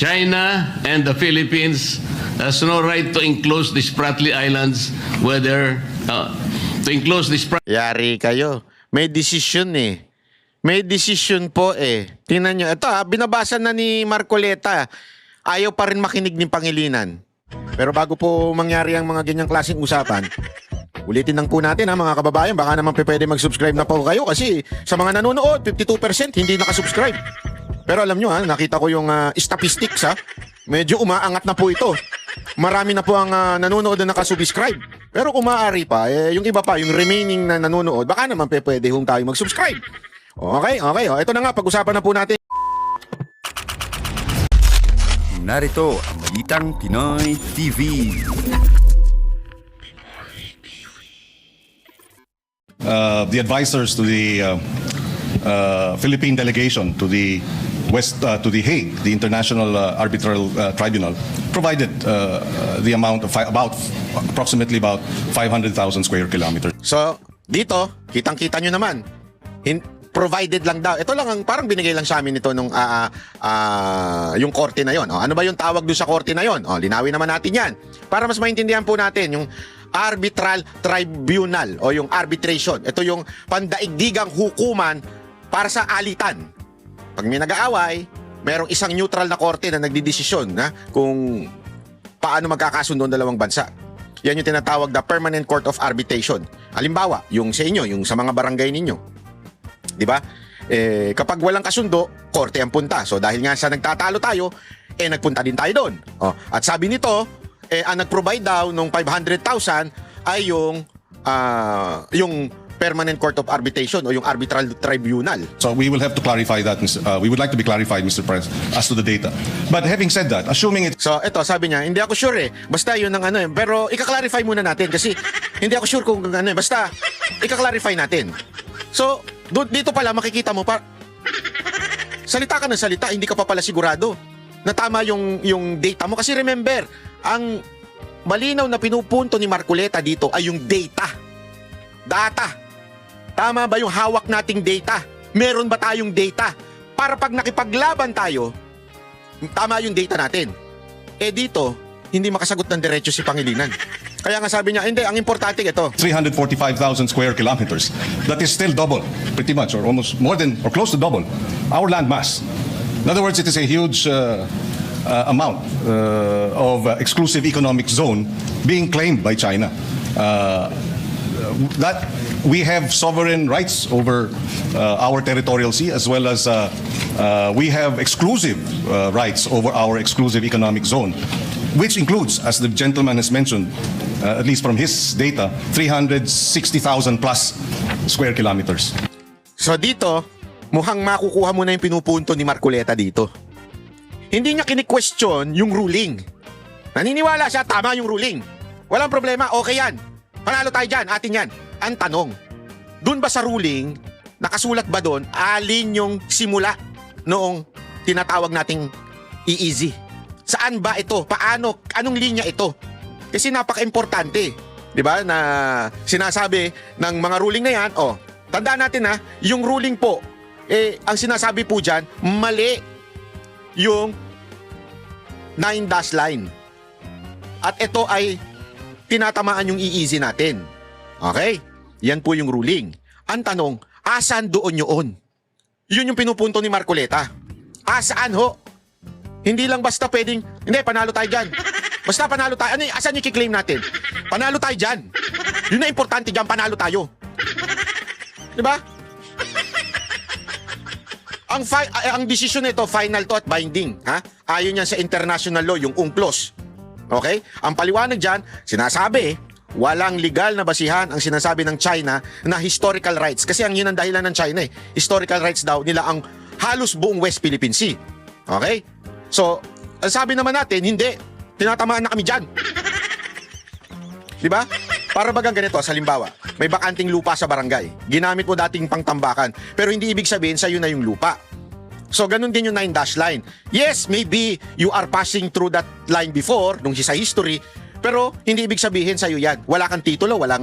China and the Philippines has no right to enclose the Spratly Islands, whether to enclose the Yari kayo. May decision eh. May decision po eh. Tingnan nyo. Ito binabasa na ni Marcoleta. Ayaw pa rin makinig ni Pangilinan. Pero bago po mangyari ang mga ganyang klaseng usapan, ulitin lang po natin mga kababayan. Baka naman pwede mag-subscribe na po kayo kasi sa mga nanonood, 52% hindi nakasubscribe. Pero alam nyo nakita ko yung statistics medyo umaangat na po ito. Marami na po ang nanonood na nakasubscribe. Pero kung maaari pa, yung iba pa, yung remaining na nanonood, baka naman pwede hong tayo mag-subscribe. Okay. Ito na nga, pag-usapan na po natin. Narito ang Balitang Pinoy TV. The advisors to the Philippine delegation to the Hague, the International Arbitral Tribunal, provided the amount of approximately about 500,000 square kilometers. So, dito, kitang-kita nyo naman. Provided lang daw. Ito lang ang parang binigay lang sa amin ito nung yung korte na yon. Ano ba yung tawag doon sa korte na yon? Linawin naman natin yan. Para mas maintindihan po natin yung arbitral tribunal o yung arbitration. Ito yung pandaigdigang hukuman para sa alitan. Pag may nag-aaway, merong isang neutral na korte na nagdidesisyon kung paano magkakasundo ang dalawang bansa. Yan yung tinatawag na Permanent Court of Arbitration. Halimbawa, yung sa inyo, yung sa mga barangay ninyo. Di ba? Kapag walang kasundo, korte ang punta. So dahil nga sa nagtatalo tayo, nagpunta din tayo doon. At sabi nito, ang nag-provide daw nung 500,000 ay yung Permanent Court of Arbitration o yung Arbitral Tribunal. So we will have to clarify that. We would like to be clarified, Mr. President, as to the data. But having said that, assuming it... So ito, sabi niya, hindi ako sure Basta yun ang pero ika-clarify muna natin kasi hindi ako sure kung basta ika-clarify natin. So, dito pala makikita mo salita ka ng salita, hindi ka pa pala sigurado na tama yung data mo. Kasi remember, ang malinaw na pinupunto ni Marcoleta dito ay yung data. Tama ba yung hawak nating data? Meron ba tayong data? Para pag nakipaglaban tayo, tama yung data natin. Dito, hindi makasagot ng diretso si Pangilinan. Kaya nga sabi niya, hindi, ang importante ito. 345,000 square kilometers. That is still double, pretty much, or almost more than, or close to double, our land mass. In other words, it is a huge amount of exclusive economic zone being claimed by China. That we have sovereign rights over our territorial sea, as well as we have exclusive rights over our exclusive economic zone, which includes, as the gentleman has mentioned, at least from his data, 360,000 plus square kilometers. So dito, mukhang makukuha mo na yung pinupunto ni Marcoleta dito. Hindi niya kini-question yung ruling. Naniniwala siya, tama yung ruling. Walang problema, okay yan. Panalo tayo dyan, atin yan. Ang tanong, dun ba sa ruling, nakasulat ba dun, alin yung simula noong tinatawag nating EEZ? Saan ba ito? Paano? Anong linya ito? Kasi napaka-importante, di ba, na sinasabi ng mga ruling na yan. Tandaan natin yung ruling po, ang sinasabi po dyan, mali yung 9-dash line. At ito ay tinatamaan yung EEZ natin. Okay? Yan po yung ruling. Ang tanong, asan doon yun? Yun yung pinupunto ni Marcoleta. Asaan ho? Hindi lang basta pwedeng, hindi, panalo tayo dyan. Basta panalo tayo. Asan yung kiklaim natin? Panalo tayo dyan. Yun na importante dyan, panalo tayo. Diba? Ang desisyon nito, final to at binding. Ayon yan sa international law, yung UNCLOS. Okay? Ang paliwanag dyan, sinasabi, walang legal na basihan ang sinasabi ng China na historical rights. Kasi ang yun ang dahilan ng China Historical rights daw nila ang halos buong West Philippine Sea. Okay? So, sabi naman natin, hindi. Tinatamaan na kami dyan. Diba? Para bagang ganito, sa halimbawa, may bakanting lupa sa barangay. Ginamit mo dating pangtambakan. Pero hindi ibig sabihin sa'yo na yung lupa. So, ganun din yung 9-dash line. Yes, maybe you are passing through that line before, nung sa history, pero hindi ibig sabihin sa'yo yan. Wala kang titulo, wala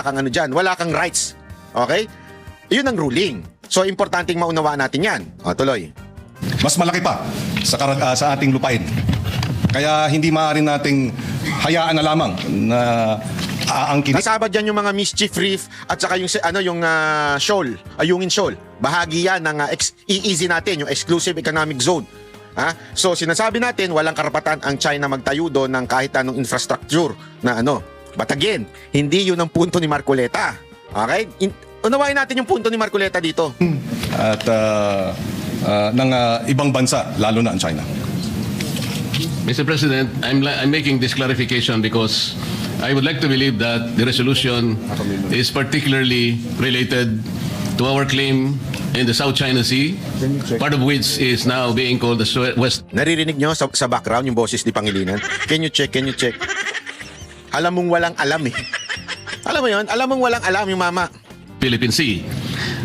kang dyan, wala kang rights. Okay? Yun ang ruling. So, importanteng maunawaan natin yan. Tuloy. Mas malaki pa sa ating lupain. Kaya hindi maaari nating hayaan na lamang na aangkin. Kasama dyan yung mga mischief reef at saka yung shoal, Ayungin Shoal. Bahagi yan ng EEZ natin, yung Exclusive Economic Zone. So sinasabi natin walang karapatan ang China magtayo doon ng kahit anong infrastructure na But again, hindi yun ang punto ni Marcoleta. Okay? Unawain natin yung punto ni Marcoleta dito. At ng ibang bansa, lalo na ang China. Mr. President, I'm making this clarification because I would like to believe that the resolution is particularly related to our claim in the South China Sea, part of which is now being called the West. Naririnig nyo sa background yung boses ni Pangilinan? Can you check? Alam mong walang alam eh. Alam mo yun? Alam mong walang alam yung mama. Philippine Sea.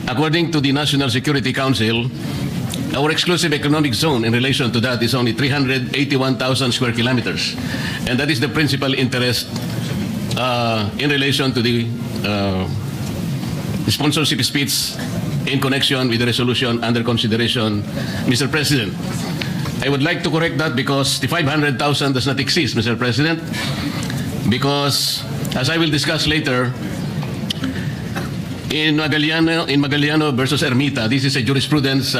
According to the National Security Council, our exclusive economic zone in relation to that is only 381,000 square kilometers. And that is the principal interest in relation to the sponsorship speech in connection with the resolution under consideration, Mr. President. I would like to correct that because the 500,000 does not exist, Mr. President, because as I will discuss later, in Magaliano versus Ermita, this is a jurisprudence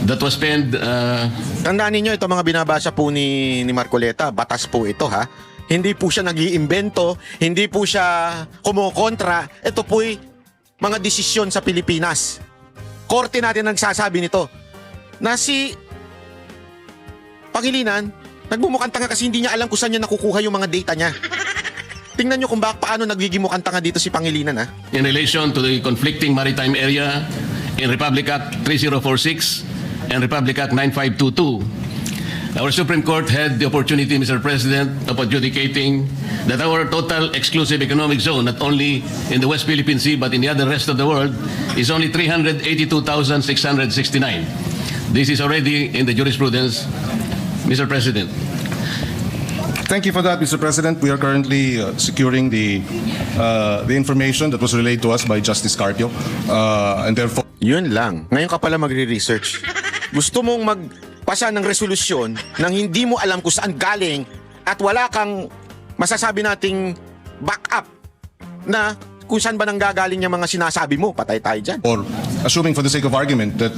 that was penned. Tandaan ninyo, ito mga binabasa po ni Marcoleta, batas po ito ha. Hindi po siya nag-iimbento, hindi po siya kumukontra. Ito po'y mga desisyon sa Pilipinas. Korte natin nagsasabi nito na si Pangilinan nagmumukhang tanga kasi hindi niya alam kung saan niya nakukuha yung mga data niya. Tingnan niyo kung paano nagiging mukhang tanga dito si Pangilinan ha. In relation to the conflicting maritime area in Republic Act 3046 and Republic Act 9522. Our Supreme Court had the opportunity, Mr. President, of adjudicating that our total exclusive economic zone, not only in the West Philippine Sea but in the other rest of the world, is only 382,669. This is already in the jurisprudence, Mr. President. Thank you for that, Mr. President. We are currently securing the information that was relayed to us by Justice Carpio, and therefore. Yun lang. Ngayon ka pala magre-research. Gusto mong magpasa ng resolusyon nang hindi mo alam kung saan galing at wala kang masasabi nating backup na kung saan ba nanggagaling yung mga sinasabi mo. Patay tayo dyan. Or assuming for the sake of argument that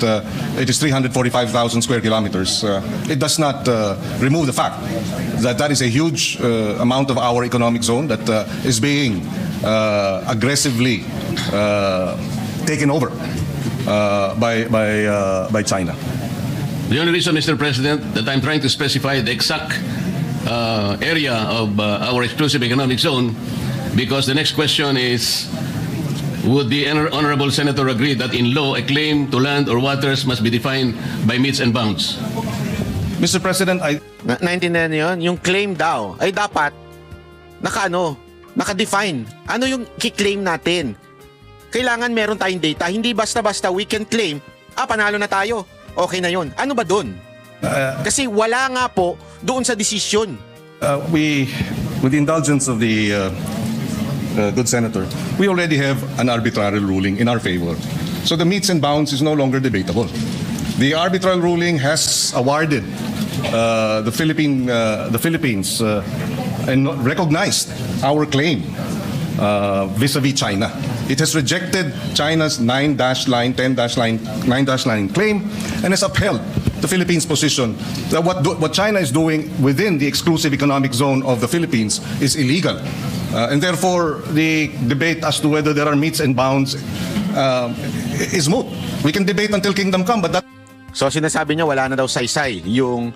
it is 345,000 square kilometers, it does not remove the fact that that is a huge amount of our economic zone that is being aggressively taken over by China. The only reason, Mr. President, that I'm trying to specify the exact area of our exclusive economic zone, because the next question is, would the Honorable Senator agree that in law, a claim to land or waters must be defined by metes and bounds? Mr. President, Naintindihan niyo yun? Yung claim daw ay dapat naka-define. Ano yung kiklaim natin? Kailangan meron tayong data. Hindi basta-basta we can claim, panalo na tayo. Okay na yun. Ano ba dun? Kasi wala nga po doon sa desisyon. with the indulgence of the good senator, we already have an arbitrary ruling in our favor. So the metes and bounds is no longer debatable. The arbitral ruling has awarded the Philippines and recognized our claim vis-a-vis China. It has rejected China's 9-line, 10-line, 9-line claim and has upheld the Philippines' position that what China is doing within the exclusive economic zone of the Philippines is illegal. And therefore, the debate as to whether there are metes and bounds is moot. We can debate until kingdom come, but that... So sinasabi niya wala na daw saysay yung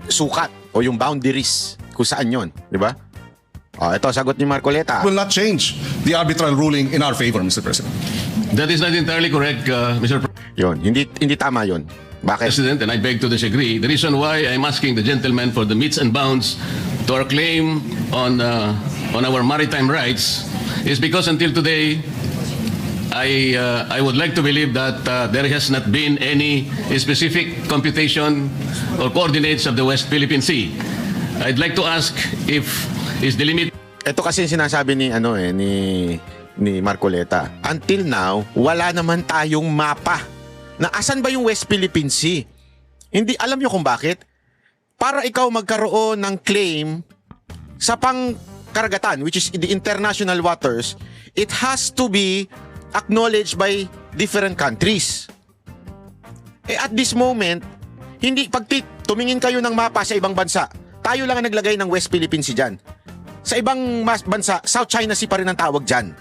sukat o yung boundaries kung saan yun. Di ba? Ito sagot ni Marcoleta. will not change the arbitral ruling in our favor, Mr. President. That is not entirely correct, Mr. Yun, hindi tama yun. Bakit? President, and I beg to disagree. The reason why I'm asking the gentleman for the metes and bounds to our claim on our maritime rights is because until today, I would like to believe that there has not been any specific computation or coordinates of the West Philippine Sea. I'd like to ask if is the limit. Ito kasi sinasabi ni ni Marcoleta. Until now, wala naman tayong mapa na asan ba yung West Philippine Sea. Hindi, alam nyo kung bakit? Para ikaw magkaroon ng claim sa pangkaragatan, which is the international waters, it has to be acknowledged by different countries. At this moment, hindi, pag tumingin kayo ng mapa sa ibang bansa, tayo lang ang naglagay ng West Philippine Sea dyan. Sa ibang bansa, South China Sea pa rin ang tawag dyan.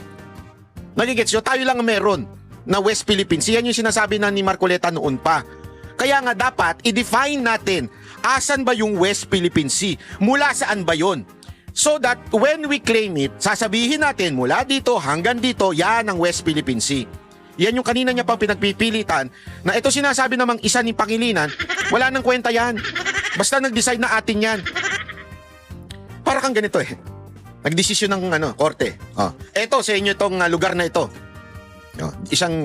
Nagigets nyo? Tayo lang ang meron na West Philippine Sea. Yan yung sinasabi na ni Marcoleta noon pa. Kaya nga dapat, i-define natin, asan ba yung West Philippine Sea? Mula saan ba yon? So that when we claim it, sasabihin natin mula dito hanggang dito, yan ang West Philippine Sea. Yan yung kanina niya pang pinagpipilitan na ito sinasabi namang isa ni Pangilinan, wala nang kwenta yan. Basta nag-decide na atin yan. Para kang ganito eh. Nagdesisyon ng korte. Eto sa inyo itong lugar na ito. Isang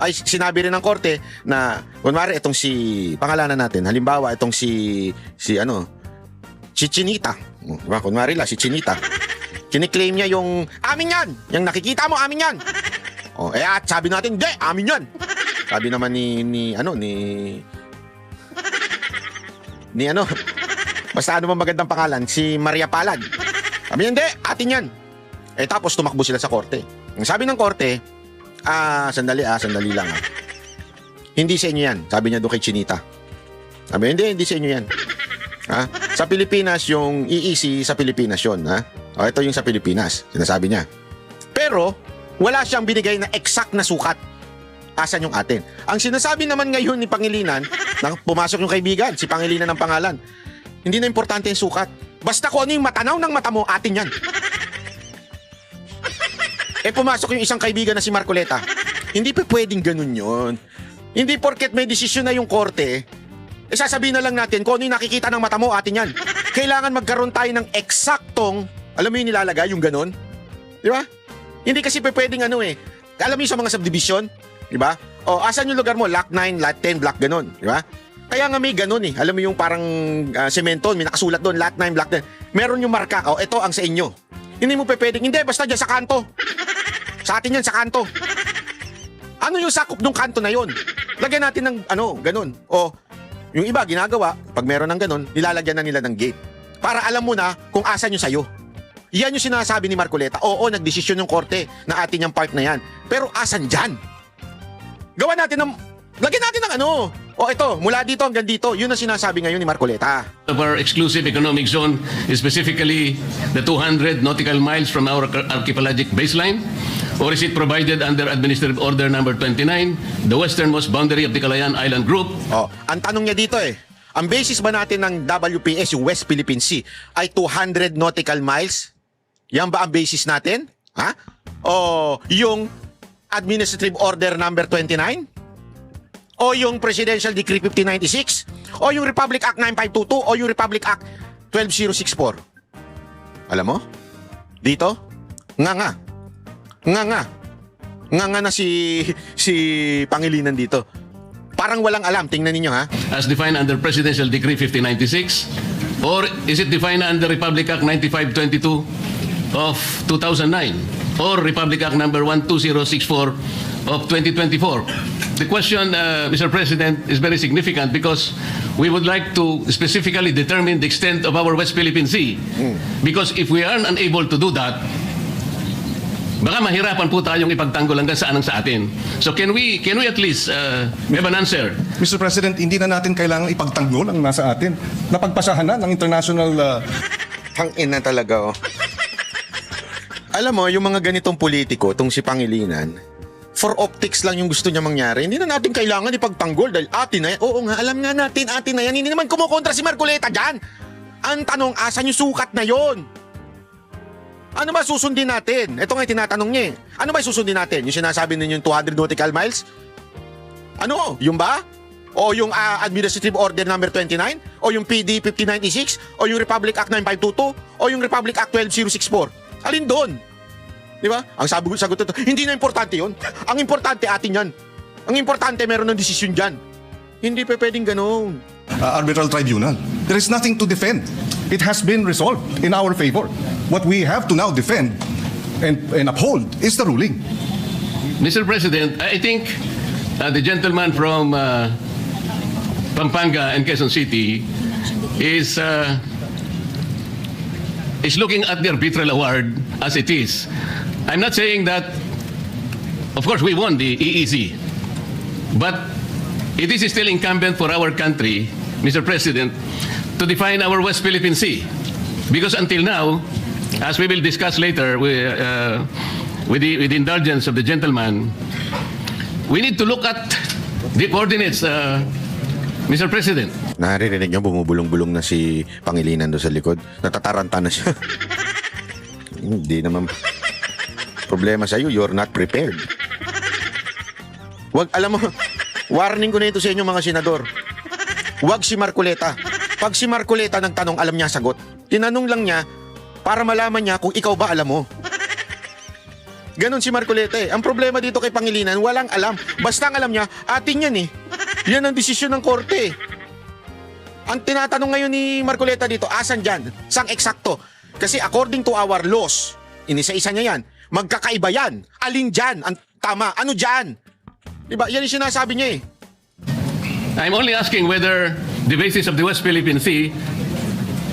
ay sinabi rin ng korte na kunwari itong si pangalanan natin. Halimbawa itong si Chinita. Diba? Kunwari la si Chinita. Kiniklaim niya yung amin yan. Yung nakikita mo amin yan. At sabi natin, "Hindi, amin 'yan." Sabi naman ni basta ano bang magandang pangalan, si Maria Palad. Sabi niya, "Hindi, atin 'yan." Tapos tumakbo sila sa korte. Ang sabi ng korte, sandali lang. "Hindi sa inyo 'yan." Sabi niya doon kay Chinita. Sabi niya, hindi sa inyo 'yan." Sa Pilipinas yung EEC, sa Pilipinas 'yon, ito yung sa Pilipinas, sinasabi niya. Pero wala siyang binigay na exact na sukat. Asan yung atin? Ang sinasabi naman ngayon ni Pangilinan, nang pumasok yung kaibigan, si Pangilinan ng pangalan, hindi na importante yung sukat. Basta kung ano yung matanaw ng mata mo, atin yan. Pumasok yung isang kaibigan na si Marcoleta. Hindi pa pwedeng ganun yun. Hindi porket may desisyon na yung korte, sasabihin na lang natin kung ano yung nakikita ng mata mo, atin yan. Kailangan magkaroon tayo ng eksaktong, alam mo yung nilalagay, yung ganun. Di ba? Hindi kasi pwedeng alam mo yung sa mga subdivision, di ba? Asan yung lugar mo? Lot 9, lot 10, block ganun, di ba? Kaya nga may ganun Alam mo yung parang semento, may nakasulat doon, lot 9, block 10. Meron yung marka, ito ang sa inyo. Hindi mo pwedeng, hindi, basta dyan sa kanto. Sa atin yan, sa kanto. Ano yung sakop ng kanto na yon? Lagyan natin ng ganun. Yung iba, ginagawa, pag meron ng ganun, nilalagyan na nila ng gate. Para alam mo na kung asan yung sayo. Yan yung sinasabi ni Marcoleta. Oo, nagdesisyon yung korte na atin yung part na yan. Pero asan dyan? Gawa natin lagyan natin ng ito, mula dito hanggang dito. Yun ang sinasabi ngayon ni Marcoleta. Of our exclusive economic zone is specifically the 200 nautical miles from our archipelagic baseline? Or is it provided under Administrative Order number 29, the westernmost boundary of the Calayan Island Group? Ang tanong niya dito ang basis ba natin ng WPS, yung West Philippine Sea, ay 200 nautical miles? Yan ba ang basis natin? O yung Administrative Order number 29? O yung Presidential Decree 1596? O yung Republic Act 9522? O yung Republic Act 12064? Alam mo? Dito? Nga na si Pangilinan dito. Parang walang alam. Tingnan ninyo As defined under Presidential Decree 1596? Or is it defined under Republic Act 9522 of 2009 or Republic Act number 12064 of 2024? The question, Mr. President, is very significant because we would like to specifically determine the extent of our West Philippine Sea. Because if we are unable to do that, baka mahirapan po tayong ipagtanggol hanggang saan ang sa atin. So can we at least have an answer? Mr. President, hindi na natin kailangang ipagtanggol ang nasa atin. Napagpasahan na ng international... Tangina talaga Alam mo, yung mga ganitong politiko, itong si Pangilinan, for optics lang yung gusto niya mangyari. Hindi na natin kailangan ipagtanggol dahil atin na yan. Oo nga, alam nga natin atin na yan. Hindi naman kumukontra si Marcoleta dyan. Ang tanong, asan yung sukat na yon? Ano ba susundin natin? Ito nga tinatanong niya Ano ba susundin natin? Yung sinasabi ninyo yung 200 nautical miles? Ano? Yung ba? O yung Administrative Order number 29? O yung PD 1596? O yung Republic Act 9522? O yung Republic Act 12064? Alin doon? Di ba? Ang sagot ito, hindi na importante yon. Ang importante atin yan. Ang importante meron ng desisyon dyan. Hindi pa pwedeng ganun. Arbitral tribunal. There is nothing to defend. It has been resolved in our favor. What we have to now defend and uphold is the ruling. Mr. President, I think the gentleman from Pampanga and Quezon City is looking at the arbitral award as it is. I'm not saying that, of course, we won the EEZ, but it is still incumbent for our country, Mr. President, to define our West Philippine Sea. Because until now, as we will discuss later with the indulgence of the gentleman, we need to look at the coordinates, Mr. President. Naririnig niyo, bumubulong-bulong na si Pangilinan doon sa likod. Natataranta na siya. Hindi naman problema sa'yo, you're not prepared. Wag, alam mo, warning ko na ito sa inyo mga senador. Wag si Marcoleta. Pag si Marcoleta nagtanong, alam niya sagot. Tinanong lang niya para malaman niya kung ikaw ba alam mo. Ganon si Marcoleta eh. Ang problema dito kay Pangilinan, walang alam. Basta ang alam niya, atin yan eh. Yan ang desisyon ng korte. Ang tinatanong ngayon ni Marcoleta dito, asan dyan? Sang eksakto? Kasi according to our laws, inisa-isa niya yan, magkakaiba yan. Alin dyan? Ang tama. Ano dyan? Diba? Yan yung sinasabi niya eh. I'm only asking whether the basis of the West Philippine Sea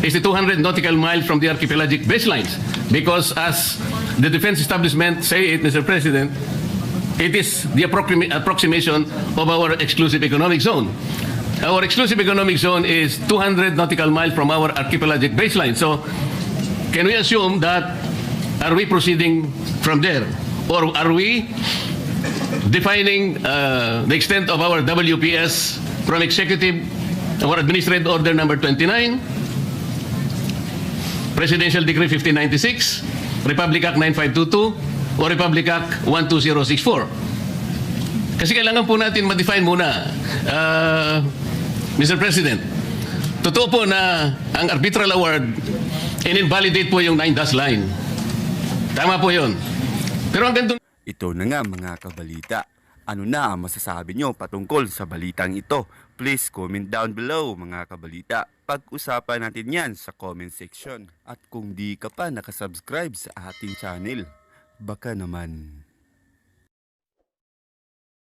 is the 200 nautical miles from the archipelagic baselines. Because as the defense establishment say it, Mr. President, it is the approximation of our exclusive economic zone. Our exclusive economic zone is 200 nautical miles from our archipelagic baseline. So, can we assume that, are we proceeding from there? Or are we defining the extent of our WPS from Executive or Administrative Order number 29, Presidential Decree 1596, Republic Act 9522, or Republic Act 12064? Kasi kailangan po natin ma-define muna, Mr. President. Totoo po na ang arbitral award, in-invalidate po yung 9-dash line. Tama po yun. Pero ang ganito... Ito na nga mga kabalita. Ano na ang masasabi nyo patungkol sa balitang ito? Please comment down below mga kabalita. Pag-usapan natin yan sa comment section. At kung di ka pa nakasubscribe sa ating channel, baka naman